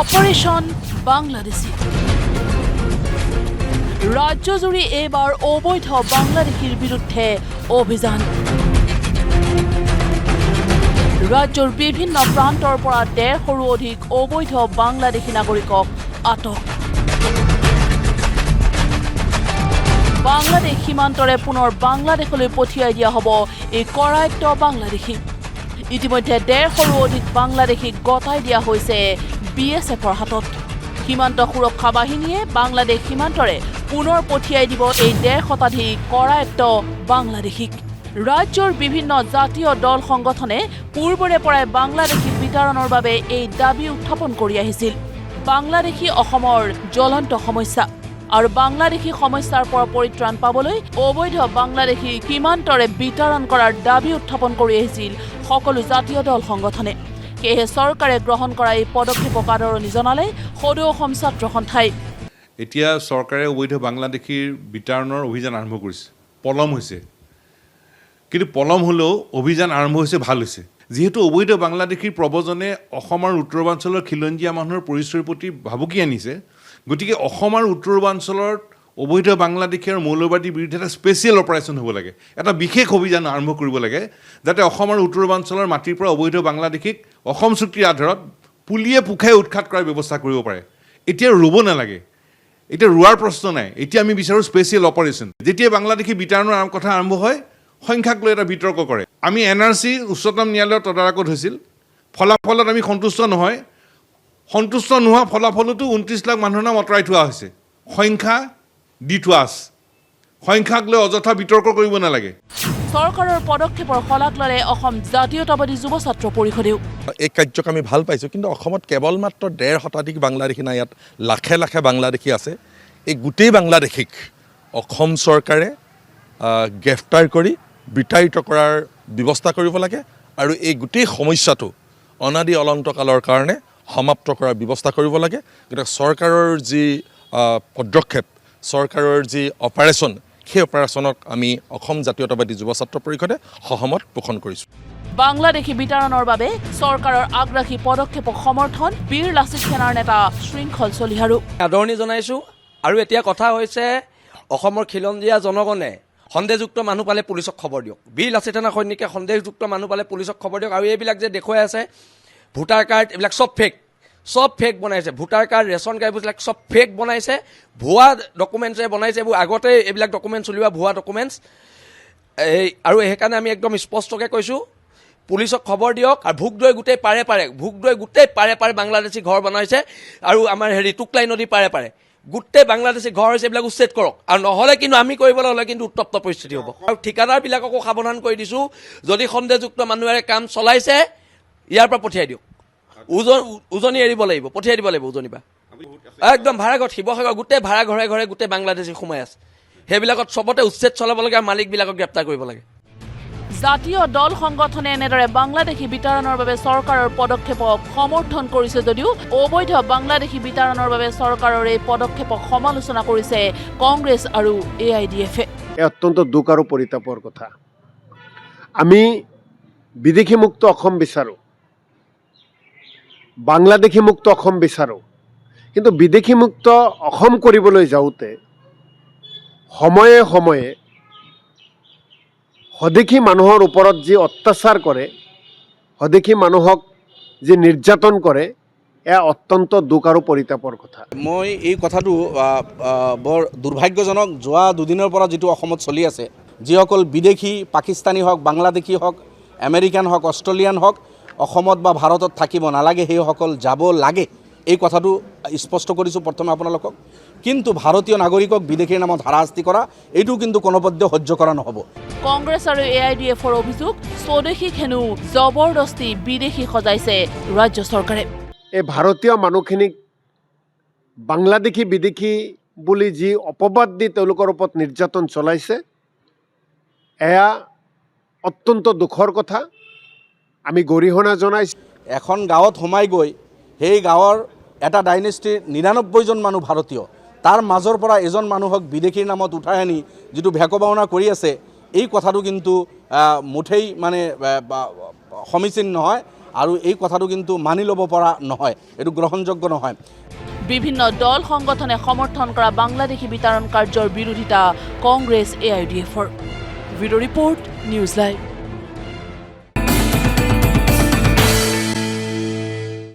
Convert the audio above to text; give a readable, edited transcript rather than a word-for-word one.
Operation Bangladeshi ৰাজ্যজুড়ে এবাৰ অবৈধ বাংলাদেশীৰ বিৰুদ্ধে অভিযান ৰাজ্যৰ বিভিন্ন প্ৰান্তৰ পৰা 150ৰো অধিক অবৈধ বাংলাদেশী নাগৰিকক আটক বাংলাদেশ সীমান্তৰে পুনৰ বাংলাদেশলৈ পঠিয়াই দিয়া হ'ব এই কৰায়ত্ব বাংলাদেশী ইতিমধ্যে 150ৰো অধিক বাংলাদেশীক গতাই দিয়া হৈছে বিএছএফৰ হাতত সীমান্ত সুৰক্ষা বাহিনীয়ে বাংলাদেশ সীমান্তৰে পুনৰ পঠিয়াই দিব এই 150 শতাধিক কৰায়ত্ব বাংলাদেশীক ৰাজ্যৰ বিভিন্ন জাতীয় দল সংগঠনে পূৰ্বৰে পৰাই বাংলাদেশী বিতৰণৰ বাবে এই দাবী উত্থাপন কৰি আহিছিল বাংলাদেশী অসমৰ জ্বলন্ত সমস্যা আৰু বাংলাদেশী সমস্যাৰ পৰা পৰিত্ৰাণ পাবলৈ অবৈধ বাংলাদেশী সীমান্তৰে বিতৰণ কৰাৰ দাবী উত্থাপন কৰি আহিছিল সকলো জাতীয় দল সংগঠনে কেহে চৰকাৰে গ্ৰহণ কৰা এই পদক্ষেপক আদৰণি জনালে সদৌ অসম ছাত্ৰ সন্থাই এতিয়া চৰকাৰে অবৈধ বাংলাদেশীৰ বিতৰণৰ অভিযান আৰম্ভ কৰিছে পলম হৈছে কিন্তু পলম হলেও অভিযান আৰম্ভ হৈছে ভাল হৈছে যেহেতু অবৈধ বাংলাদেশীৰ প্ৰবজনে অসমৰ উত্তৰাঞ্চলৰ খিলঞ্জীয়া মানুহৰ পৰিচয়ৰ প্ৰতি ভাবুকি আনিছে গতিকে অসমৰ উত্তৰাঞ্চলৰ অবৈধ বাংলাদেশীৰ মৌলবাদীৰ বিৰুদ্ধে এটা স্পেচিয়েল অপাৰেশ্যন হ'ব লাগে এটা বিশেষ অভিযান আৰম্ভ কৰিব লাগে যাতে অসমৰ উত্তৰাঞ্চলৰ মাটিৰ পৰা অবৈধ বাংলাদেশীক অসম চুক্তিৰ আধাৰত পুলিয়ে পুখাই উৎখাত কৰাৰ ব্যৱস্থা কৰিব পাৰে এতিয়া ৰ'ব নালাগে এতিয়া ৰোৱাৰ প্ৰশ্ন নাই এতিয়া আমি বিচাৰোঁ স্পেচিয়েল অপাৰেশ্যন যেতিয়া বাংলাদেশী বিতৰণৰ কথা আৰম্ভ হয় সংখ্যাক লৈ এটা বিতৰ্ক কৰে আমি এনআৰচি উচ্চতম ন্যায়ালয়ৰ তদাৰকত হৈছিল ফলাফলত আমি সন্তুষ্ট নোহোৱা ফলাফলতো 29 লাখ মানুহৰ নাম আঁতৰাই থোৱা হৈছে সংখ্যা দি থোৱা আছে সংখ্যাক লৈ অযথা বিতৰ্ক কৰিব নালাগে চৰকাৰৰ পদক্ষেপৰ শলাগ ল'লে অসম জাতীয়তাবাদী যুৱ ছাত্ৰ পৰিষদেও এই কাৰ্যক আমি ভাল পাইছোঁ কিন্তু অসমত কেৱল মাত্ৰ 1.5 শতাধিক বাংলাদেশী নাই ইয়াত লাখে লাখে বাংলাদেশী আছে এই গোটেই বাংলাদেশীক অসম চৰকাৰে গ্ৰেফতাৰ কৰি বিতাড়িত কৰাৰ ব্যৱস্থা কৰিব লাগে আৰু এই গোটেই সমস্যাটো অনাদি অনন্তকালৰ কাৰণে সমাপ্ত কৰাৰ ব্যৱস্থা কৰিব লাগে গতিকে চৰকাৰৰ যি পদক্ষেপ চৰকাৰৰ যি অপাৰেশ্যন সেই অপাৰেশ্যনক আমি অসম জাতীয়তাবাদী যুৱ ছাত্ৰ পৰিষদে সহমত পোষণ কৰিছোঁ বাংলাদেশী বিতৰণৰ বাবে চৰকাৰৰ আগ্ৰাসী পদক্ষেপক সমৰ্থন বীৰ লাচিত সেনাৰ নেতা শৃংখল চলিহাৰু আদৰণি জনাইছোঁ আৰু এতিয়া কথা হৈছে অসমৰ খিলঞ্জীয়া জনগণে সন্দেহযুক্ত মানুহ পালে পুলিচক খবৰ দিয়ক বীৰ লাচিত সেনা সৈনিকে সন্দেহযুক্ত মানুহ পালে পুলিচক খবৰ দিয়ক আৰু এইবিলাক যে দেখুৱাই আছে ভোটাৰ কাৰ্ড এইবিলাক চব ফেক বনাইছে ভোটাৰ কাৰ্ড ৰেচন কাৰ্ডবিলাক চব ফেক বনাইছে ভুৱা ডকুমেণ্টছে বনাইছে এইবোৰ আগতে এইবিলাক ডকুমেণ্টছ উলিওৱা ভুৱা ডকুমেণ্টছ আৰু সেইকাৰণে আমি একদম স্পষ্টকৈ কৈছোঁ পুলিচক খবৰ দিয়ক আৰু ভোগদৈ গোটেই পাৰে বাংলাদেশী ঘৰ বনাইছে আৰু আমাৰ টুকলাই নদী পাৰে গোটেই বাংলাদেশী ঘৰ হৈছে এইবিলাক উচ্ছেদ কৰক আৰু নহ'লে কিন্তু আমি কৰিবলৈ হ'লে কিন্তু উত্তপ্ত পৰিস্থিতি হ'ব আৰু ঠিকাদাৰবিলাককো সাৱধান কৰি দিছোঁ যদি সন্দেহযুক্ত মানুহে কাম চলাইছে ইয়াৰ পৰা পঠিয়াই দিয়ক উজনি এৰিব লাগিব পঠিয়াই দিব লাগিব উজনিৰ পৰা একদম ভাড়াঘৰ শিৱসাগৰ গোটেই ভাড়া ঘৰে গোটেই বাংলাদেশী সোমাই আছে সেইবিলাকত চবতে উচ্ছেদ চলাব লাগে আৰু মালিকবিলাকক গ্ৰেপ্তাৰ কৰিব লাগে জাতীয় দল সংগঠনে এনেদৰে বাংলাদেশী বিতৰণৰ বাবে চৰকাৰৰ পদক্ষেপক সমৰ্থন কৰিছে যদিও অবৈধ বাংলাদেশী বিতৰণৰ বাবে চৰকাৰৰ এই পদক্ষেপক সমালোচনা কৰিছে কংগ্ৰেছ আৰু এআইডিএফে অত্যন্ত দুখ আৰু পৰিতাপৰ কথা আমি বিদেশী মুক্ত অসম বিচাৰোঁ বাংলাদেশী মুক্ত অসম বিচাৰোঁ কিন্তু বিদেশী মুক্ত অসম কৰিবলৈ যাওঁতে সময়ে সদেশী মানুহৰ ওপৰত যি অত্যাচাৰ কৰে সদেশী মানুহক যি নিৰ্যাতন কৰে এয়া অত্যন্ত দুখ আৰু পৰিতাপৰ কথা মই এই কথাটো বৰ দুৰ্ভাগ্যজনক যোৱা দুদিনৰ পৰা যিটো অসমত চলি আছে যিসকল বিদেশী পাকিস্তানী হওক বাংলাদেশী হওক আমেৰিকান হওক অষ্ট্ৰেলিয়ান হওক অসমত বা ভাৰতত থাকিব নালাগে সেইসকল যাব লাগে এই কথাটো স্পষ্ট কৰিছোঁ প্ৰথমে আপোনালোকক কিন্তু ভাৰতীয় নাগৰিকক বিদেশীৰ নামত হাৰাশাস্তি কৰা এইটো কিন্তু কোনোপধ্যে সহ্য কৰা নহ'ব কংগ্ৰেছ আৰু এআইডিএফৰ অভিযোগ স্বদেশীক হেনো জবৰদস্তি বিদেশী সজাইছে ৰাজ্য চৰকাৰে এই ভাৰতীয় মানুহখিনিক বাংলাদেশী বিদেশী বুলি যি অপবাদ দি তেওঁলোকৰ ওপৰত নিৰ্যাতন চলাইছে এয়া অত্যন্ত দুখৰ কথা আমি গৰিহণা জনাইছোঁ এখন গাঁৱত সোমাই গৈ সেই গাঁৱৰ এটা ডাইনেষ্টিৰ 99জন মানুহ ভাৰতীয় তাৰ মাজৰ পৰা এজন মানুহক বিদেশীৰ নামত উঠাই আনি যিটো ভেকবাওনা কৰি আছে এই কথাটো কিন্তু মুঠেই মানে সমীচীন নহয় আৰু এই কথাটো কিন্তু মানি ল'ব পৰা নহয়, এইটো গ্ৰহণযোগ্য নহয়। বিভিন্ন দল সংগঠনে সমৰ্থন কৰা বাংলাদেশী বিতৰণ কাৰ্যৰ বিৰোধিতা কংগ্ৰেছ AIUDFৰ। Bureau report, news live.